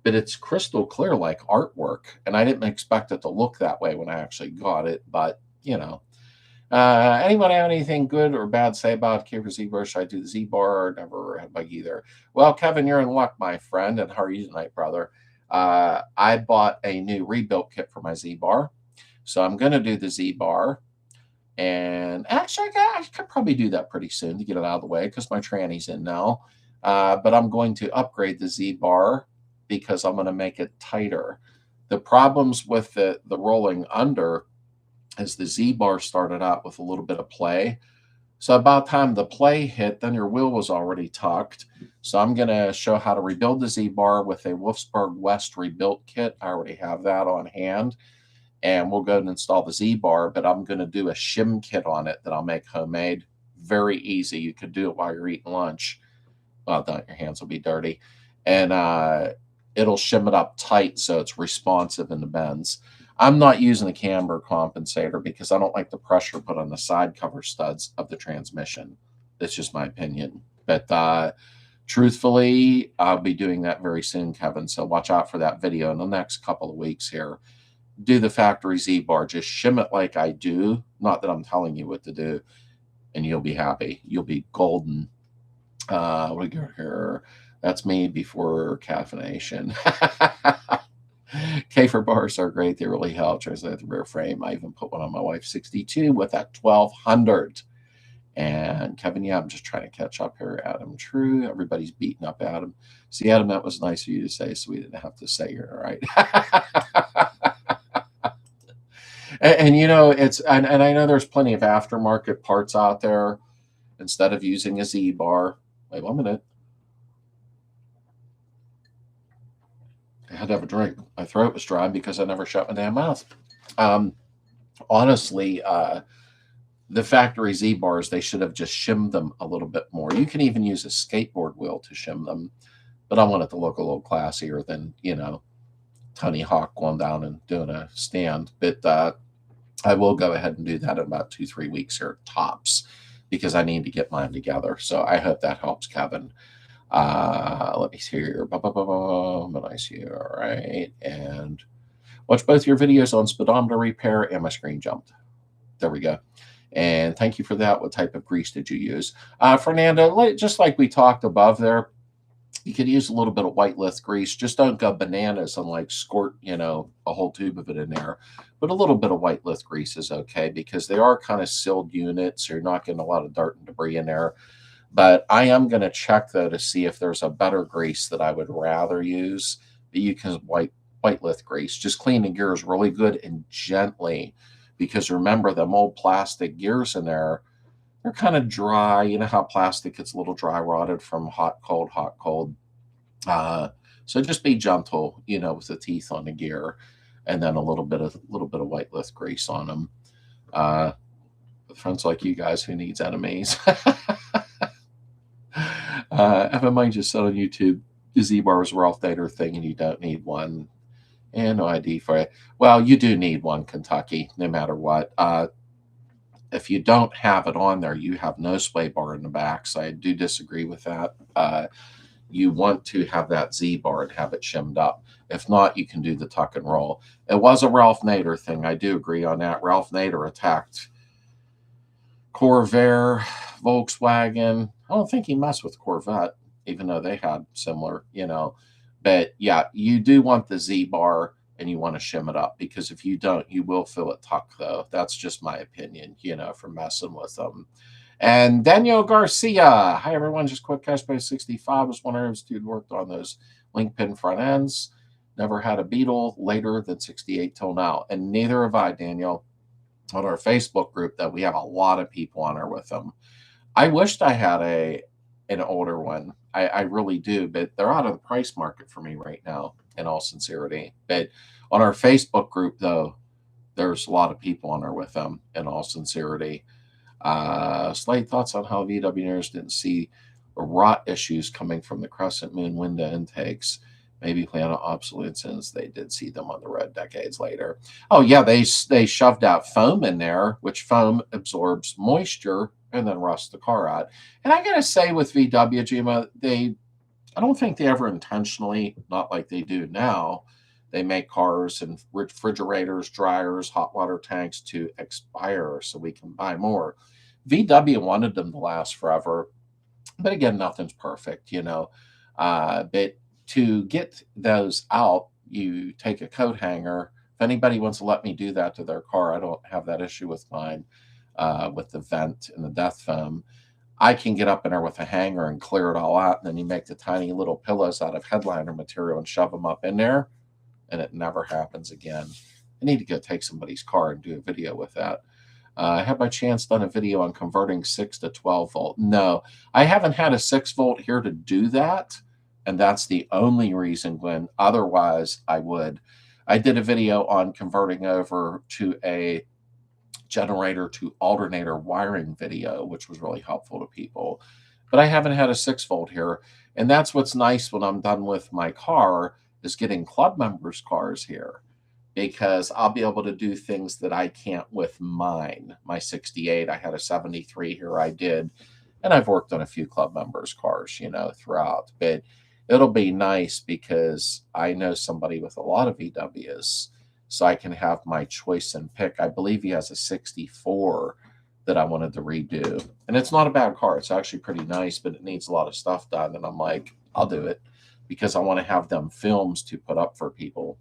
[SPEAKER 1] But it's crystal clear like artwork, and I didn't expect it to look that way when I actually got it. But, you know. Anyone have anything good or bad to say about Kiefer Z-Bar? Should I do the Z-Bar? Never had bug either. Well, Kevin, you're in luck, my friend. And how are you tonight, brother? I bought a new rebuilt kit for my Z-Bar. So I'm going to do the Z-Bar. And actually, I could probably do that pretty soon to get it out of the way, because my tranny's in now. But I'm going to upgrade the Z-Bar, because I'm going to make it tighter. The problems with the rolling under is the Z-Bar started out with a little bit of play. So about time the play hit, then your wheel was already tucked. So I'm going to show how to rebuild the Z-Bar with a Wolfsburg West rebuilt kit. I already have that on hand. And we'll go and install the Z-Bar, but I'm going to do a shim kit on it that I'll make homemade. Very easy. You could do it while you're eating lunch. Well, don't, your hands will be dirty. And it'll shim it up tight so it's responsive in the bends. I'm not using a camber compensator because I don't like the pressure put on the side cover studs of the transmission. That's just my opinion. But truthfully, I'll be doing that very soon, Kevin. So watch out for that video in the next couple of weeks here. Do the factory Z-Bar. Just shim it like I do. Not that I'm telling you what to do. And you'll be happy. You'll be golden. What do we got here? That's me before caffeination. Kafer bars are great. They really help. Translate the rear frame. I even put one on my wife's 62 with that 1200. And Kevin, yeah, I'm just trying to catch up here. Adam, true. Everybody's beating up Adam. See, Adam, that was nice of you to say, so we didn't have to say you're all right. and you know, and I know there's plenty of aftermarket parts out there. Instead of using a Z-Bar, wait 1 minute. I had to have a drink. My throat was dry because I never shut my damn mouth. Honestly, the factory Z-Bars, they should have just shimmed them a little bit more. You can even use a skateboard wheel to shim them, but I want it to look a little classier than, you know, Tony Hawk going down and doing a stand. But I will go ahead and do that in about 2-3 weeks here, tops. because I need to get mine together. So I hope that helps, Kevin. Let me see here. But I see. All right. And watch both your videos on speedometer repair, and my screen jumped. There we go. And thank you for that. What type of grease did you use? Fernando, just like we talked above there, you could use a little bit of white lith grease. Just don't go bananas and like squirt, a whole tube of it in there. But a little bit of white lith grease is okay because they are kind of sealed units, so you're not getting a lot of dirt and debris in there. But I am going to check, though, to see if there's a better grease that I would rather use. But you can white lith grease. Just clean the gears really good and gently, because remember, them old plastic gears in there, they're kind of dry. You know how plastic gets a little dry rotted from hot, cold, hot, cold. So just be gentle, with the teeth on the gear, and then a little bit of white lith grease on them. Friends like you guys, who needs enemies? Evan Mine just said on YouTube, the Z-bar was a Ralph Nader thing, and you don't need one. And no ID for it. Well, you do need one, Kentucky, no matter what. If you don't have it on there, you have no sway bar in the back. So I do disagree with that. You want to have that Z-bar and have it shimmed up. If not, you can do the tuck and roll. It was a Ralph Nader thing. I do agree on that. Ralph Nader attacked Corvair, Volkswagen. I don't think he messed with Corvette, even though they had similar, But yeah, you do want the Z-bar, and you want to shim it up, because if you don't, you will feel it tuck, though. That's just my opinion, for messing with them. And Daniel Garcia. Hi, everyone. Just quick cash by 65. Was wondering if dude worked on those link pin front ends. Never had a Beetle later than 68 till now. And neither have I, Daniel. On our Facebook group, that we have a lot of people on there with them. I wished I had an older one. I really do, but they're out of the price market for me right now, in all sincerity. But on our Facebook group, though, there's a lot of people on there with them, in all sincerity. Slade, thoughts on how VW engineers didn't see rot issues coming from the crescent moon window intakes? Maybe plan on obsolete, since they did see them on the road decades later. Oh, yeah, they shoved out foam in there, which foam absorbs moisture and then rusts the car out. And I got to say, with VW, Gima, I don't think they ever intentionally, not like they do now, they make cars and refrigerators, dryers, hot water tanks to expire so we can buy more. VW wanted them to last forever. But again, nothing's perfect, But to get those out, you take a coat hanger. If anybody wants to let me do that to their car, I don't have that issue with mine, with the vent and the death foam. I can get up in there with a hanger and clear it all out, and then you make the tiny little pillows out of headliner material and shove them up in there, and it never happens again. I need to go take somebody's car and do a video with that. I have by chance done a video on converting 6 to 12 volt. No, I haven't had a 6 volt here to do that. And that's the only reason, Glenn. Otherwise, I would. I did a video on converting over to a generator to alternator wiring video, which was really helpful to people. But I haven't had a 6 volt here. And that's what's nice when I'm done with my car, is getting club members' cars here, because I'll be able to do things that I can't with mine. My 68, I had a 73 here I did. And I've worked on a few club members' cars, throughout. But it'll be nice because I know somebody with a lot of VWs, so I can have my choice and pick. I believe he has a 64 that I wanted to redo. And it's not a bad car. It's actually pretty nice, but it needs a lot of stuff done. And I'm like, I'll do it, because I want to have them films to put up for people,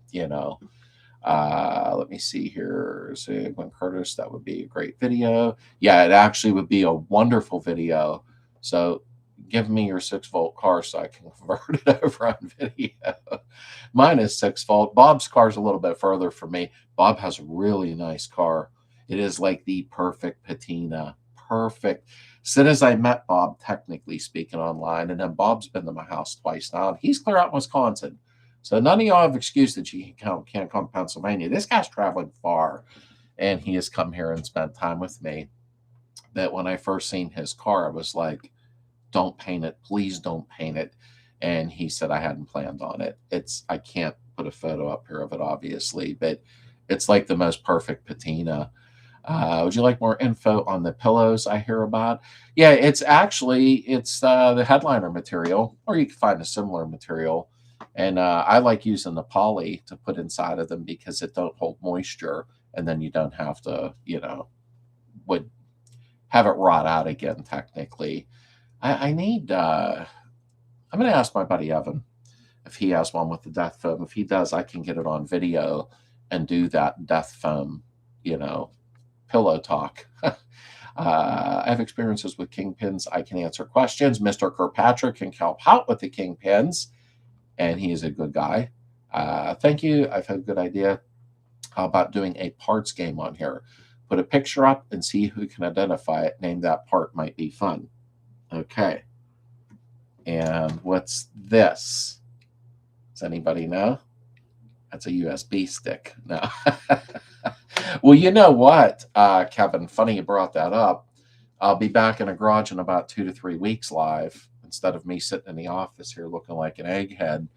[SPEAKER 1] Let me see here. So Glenn Curtis, that would be a great video. Yeah, it actually would be a wonderful video. So give me your 6 volt car so I can convert it over on video. Mine is 6 volt. Bob's car's a little bit further for me. Bob has a really nice car. It is like the perfect patina. Perfect. As soon as I met Bob, technically speaking, online, and then Bob's been to my house twice now, and he's clear out in Wisconsin. So none of y'all have excuse that you can't come to Pennsylvania. This guy's traveling far, and he has come here and spent time with me. That when I first seen his car, I was like, don't paint it. Please don't paint it. And he said I hadn't planned on it. I can't put a photo up here of it, obviously, but it's like the most perfect patina. Would you like more info on the pillows I hear about? Yeah, it's the headliner material, or you can find a similar material. And I like using the poly to put inside of them because it don't hold moisture, and then you don't have to, would have it rot out again. Technically, I need. I'm going to ask my buddy Evan if he has one with the death foam. If he does, I can get it on video and do that death foam, you know, pillow talk. I have experiences with kingpins. I can answer questions. Mr. Kirkpatrick can help out with the kingpins, and he is a good guy. Thank you. I've had a good idea. How about doing a parts game on here? Put a picture up and see who can identify it. Name that part. Might be fun. Okay. And what's this? Does anybody know? That's a USB stick. No. Well, you know what, Kevin? Funny you brought that up. I'll be back in a garage in about 2 to 3 weeks live instead of me sitting in the office here looking like an egghead.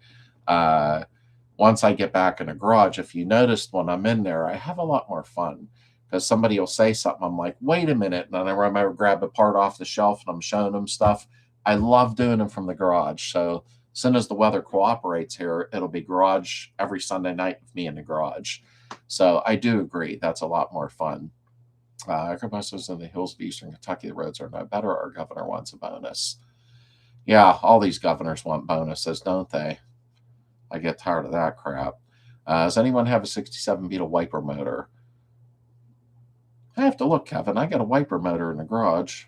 [SPEAKER 1] Once I get back in a garage, if you noticed when I'm in there, I have a lot more fun because somebody will say something. I'm like, wait a minute. And then I remember grab a part off the shelf and I'm showing them stuff. I love doing them from the garage. So as soon as the weather cooperates here, it'll be garage every Sunday night with me in the garage. So I do agree. That's a lot more fun. Compressors in the hills of eastern Kentucky, the roads are no better. Our governor wants a bonus. Yeah, all these governors want bonuses, don't they? I get tired of that crap. Does anyone have a 67 Beetle wiper motor? I have to look, Kevin. I got a wiper motor in the garage.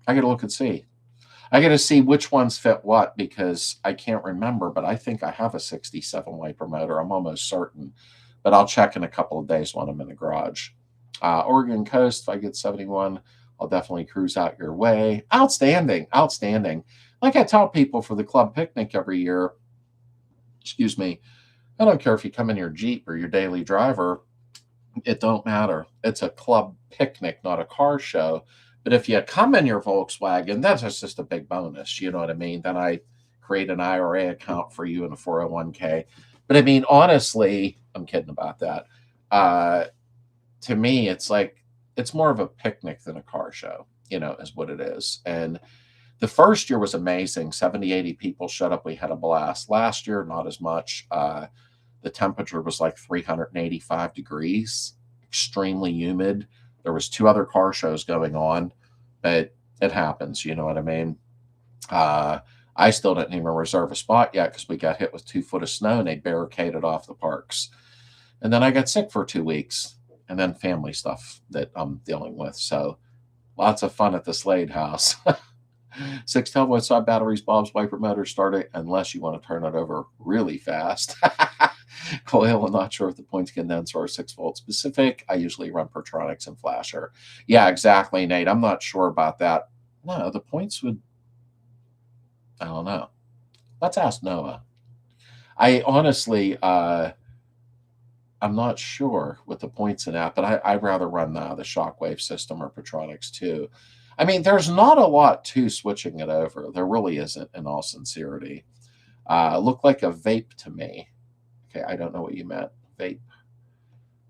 [SPEAKER 1] I got to look and see. I got to see which ones fit what because I can't remember, but I think I have a 67 wiper motor. I'm almost certain, but I'll check in a couple of days when I'm in the garage. Oregon coast, if I get 71, I'll definitely cruise out your way. Outstanding, outstanding. Like I tell people for the club picnic every year, excuse me, I don't care if you come in your Jeep or your daily driver, it don't matter. It's a club picnic, not a car show. But if you come in your Volkswagen, that's just a big bonus. You know what I mean? Then I create an IRA account for you in a 401k. But I mean, honestly, I'm kidding about that. To me, it's like, it's more of a picnic than a car show, is what it is. And the first year was amazing. 70, 80 people showed up. We had a blast. Last year, not as much. The temperature was like 385 degrees, extremely humid. There was 2 other car shows going on, but it happens. You know what I mean? I still didn't even reserve a spot yet because we got hit with 2 foot of snow and they barricaded off the parks. And then I got sick for 2 weeks and then family stuff that I'm dealing with. So lots of fun at the Slade house. 6 12 side batteries, Bob's wiper motor started unless you want to turn it over really fast. Coil, I'm not sure if the points condenser are 6-volt specific. I usually run Pertronics and Flasher. Yeah, exactly, Nate. I'm not sure about that. No, the points would, I don't know. Let's ask Noah. I honestly, I'm not sure with the points in that, but I'd rather run the Shockwave system or Pertronics too. I mean, there's not a lot to switching it over. There really isn't, in all sincerity. Looked like a vape to me. Okay, I don't know what you meant. Vape.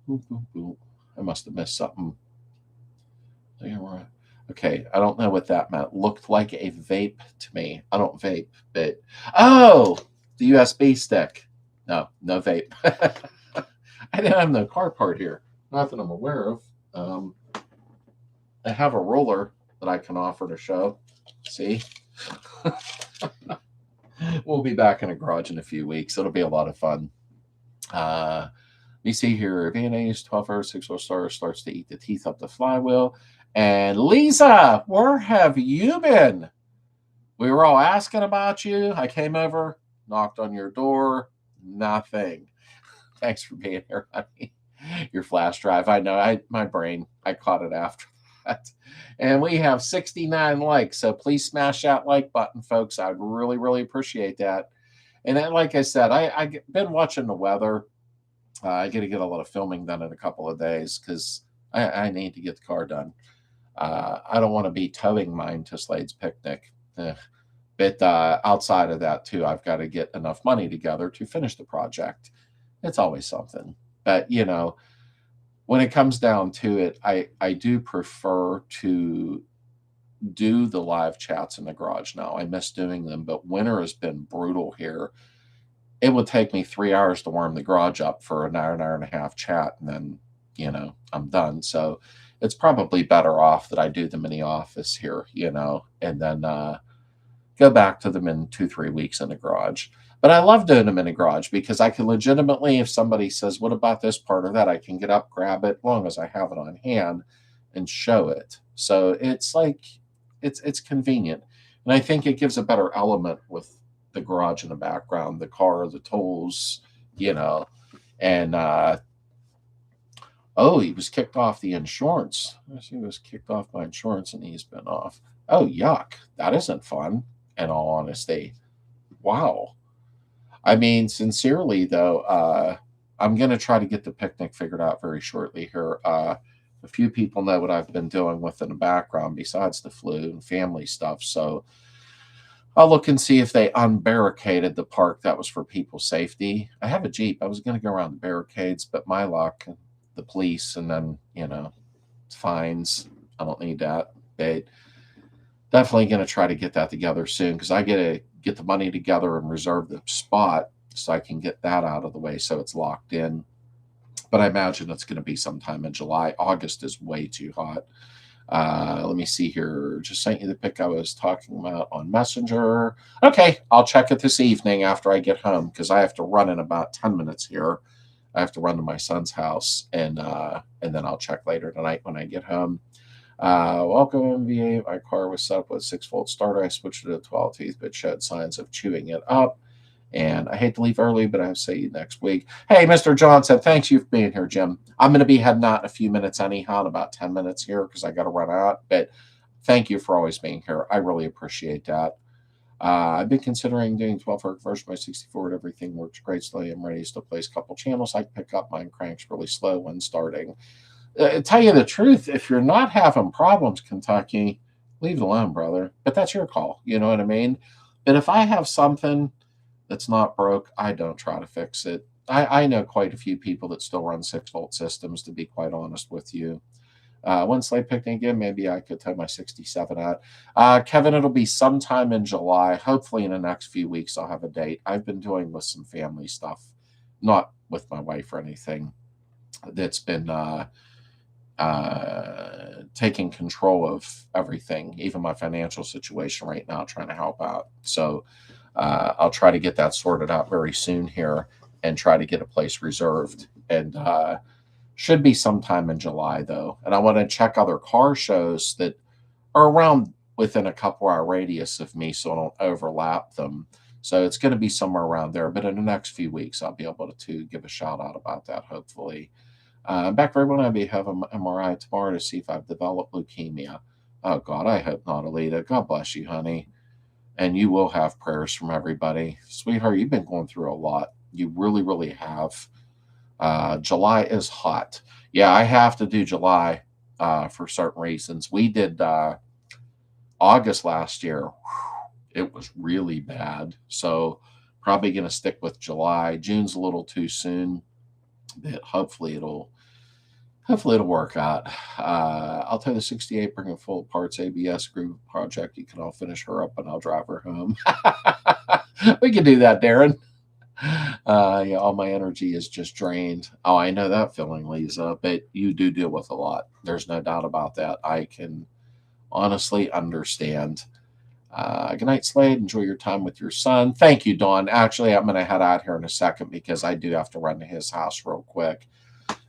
[SPEAKER 1] I must have missed something. Okay, I don't know what that meant. Looked like a vape to me. I don't vape, but oh, the USB stick. No vape. I didn't have no car part here. Not that I'm aware of. I have a roller that I can offer to show. See? We'll be back in a garage in a few weeks. It'll be a lot of fun. Let me see here. V&A's 12 hours, 6 star starts to eat the teeth up the flywheel. And Lisa, where have you been? We were all asking about you. I came over, knocked on your door. Nothing. Thanks for being here, honey. Your flash drive. I know. My brain, I caught it after that. And we have 69 likes. So please smash that like button, folks. I'd really, really appreciate that. And then, like I said, I've been watching the weather. I got to get a lot of filming done in a couple of days because I need to get the car done. I don't want to be towing mine to Slade's picnic. But outside of that, too, I've got to get enough money together to finish the project. It's always something. But, when it comes down to it, I do prefer to do the live chats in the garage now. I miss doing them, but winter has been brutal here. It would take me 3 hours to warm the garage up for an hour and a half chat, and then, I'm done. So it's probably better off that I do them in the office here, and then go back to them in 2, 3 weeks in the garage. But I love doing them in the garage because I can legitimately, if somebody says, "What about this part or that?" I can get up, grab it, as long as I have it on hand, and show it. So it's like it's convenient, and I think it gives a better element with the garage in the background, the car, the tools, you know, and oh, he was kicked off the insurance. He was kicked off my insurance, and he's been off. Oh, yuck! That isn't fun. In all honesty, wow. I mean, sincerely though, I'm gonna try to get the picnic figured out very shortly here. A few people know what I've been doing with in the background besides the flu and family stuff, so I'll look and see if they unbarricaded the park. That was for people's safety. I have a Jeep. I was going to go around the barricades, but my luck, the police, and then, fines. I don't need that. But definitely going to try to get that together soon because I get to get the money together and reserve the spot so I can get that out of the way so it's locked in. But I imagine it's going to be sometime in July. August is way too hot. Let me see here. Just sent you the pic I was talking about on Messenger. Okay, I'll check it this evening after I get home because I have to run in about 10 minutes here. I have to run to my son's house, and then I'll check later tonight when I get home. Welcome, MVA. My car was set up with a 6-volt starter. I switched it to 12 teeth, but showed signs of chewing it up. And I hate to leave early, but I'll see you next week. Hey, Mr. Johnson, thanks you for being here, Jim. I'm going to be heading out in a few minutes anyhow, in about 10 minutes here because I got to run out. But thank you for always being here. I really appreciate that. I've been considering doing 12-hour conversion by 64. Everything works great. So I'm ready to place a couple channels. I pick up mine cranks really slow when starting. Tell you the truth, if you're not having problems, Kentucky, leave it alone, brother. But that's your call. You know what I mean? But if I have something that's not broke, I don't try to fix it. I know quite a few people that still run 6-volt systems, to be quite honest with you. One Slade picnic again, maybe I could tie my 67 at. Kevin, it'll be sometime in July. Hopefully in the next few weeks I'll have a date. I've been doing with some family stuff, not with my wife or anything, that's been taking control of everything, even my financial situation right now, trying to help out. So I'll try to get that sorted out very soon here and try to get a place reserved. And should be sometime in July, though. And I want to check other car shows that are around within a couple-hour radius of me so I don't overlap them. So it's going to be somewhere around there. But in the next few weeks, I'll be able to give a shout-out about that, hopefully. Back for everyone, I'll be having an MRI tomorrow to see if I've developed leukemia. Oh, God, I hope not, Alita. God bless you, honey. And you will have prayers from everybody. Sweetheart, you've been going through a lot. You really, really have. July is hot. Yeah, I have to do July for certain reasons. We did August last year. It was really bad. So probably going to stick with July. June's a little too soon. But hopefully it'll work out. I'll tell the 68, bring a full parts ABS groove project. You can all finish her up and I'll drive her home. We can do that, Darren. Yeah, all my energy is just drained. Oh, I know that feeling, Lisa, but you do deal with a lot. There's no doubt about that. I can honestly understand. Good night, Slade. Enjoy your time with your son. Thank you, Dawn. Actually, I'm going to head out here in a second because I do have to run to his house real quick.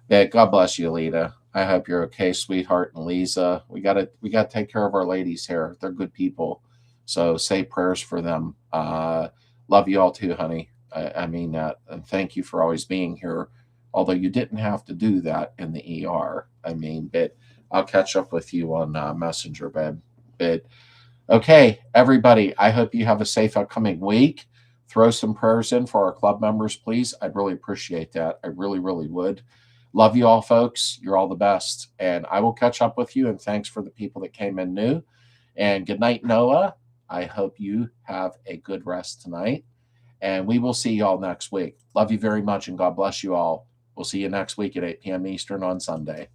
[SPEAKER 1] But God bless you, Lita. I hope you're okay, sweetheart. And Lisa, we gotta take care of our ladies here. They're good people, so say prayers for them. Love you all too, honey. I mean that, and thank you for always being here. Although you didn't have to do that in the ER. I mean, but I'll catch up with you on Messenger, babe. But okay, everybody, I hope you have a safe upcoming week. Throw some prayers in for our club members, please. I'd really appreciate that. I really, really would. Love you all, folks. You're all the best. And I will catch up with you. And thanks for the people that came in new. And good night, Noah. I hope you have a good rest tonight. And we will see you all next week. Love you very much, and God bless you all. We'll see you next week at 8 p.m. Eastern on Sunday.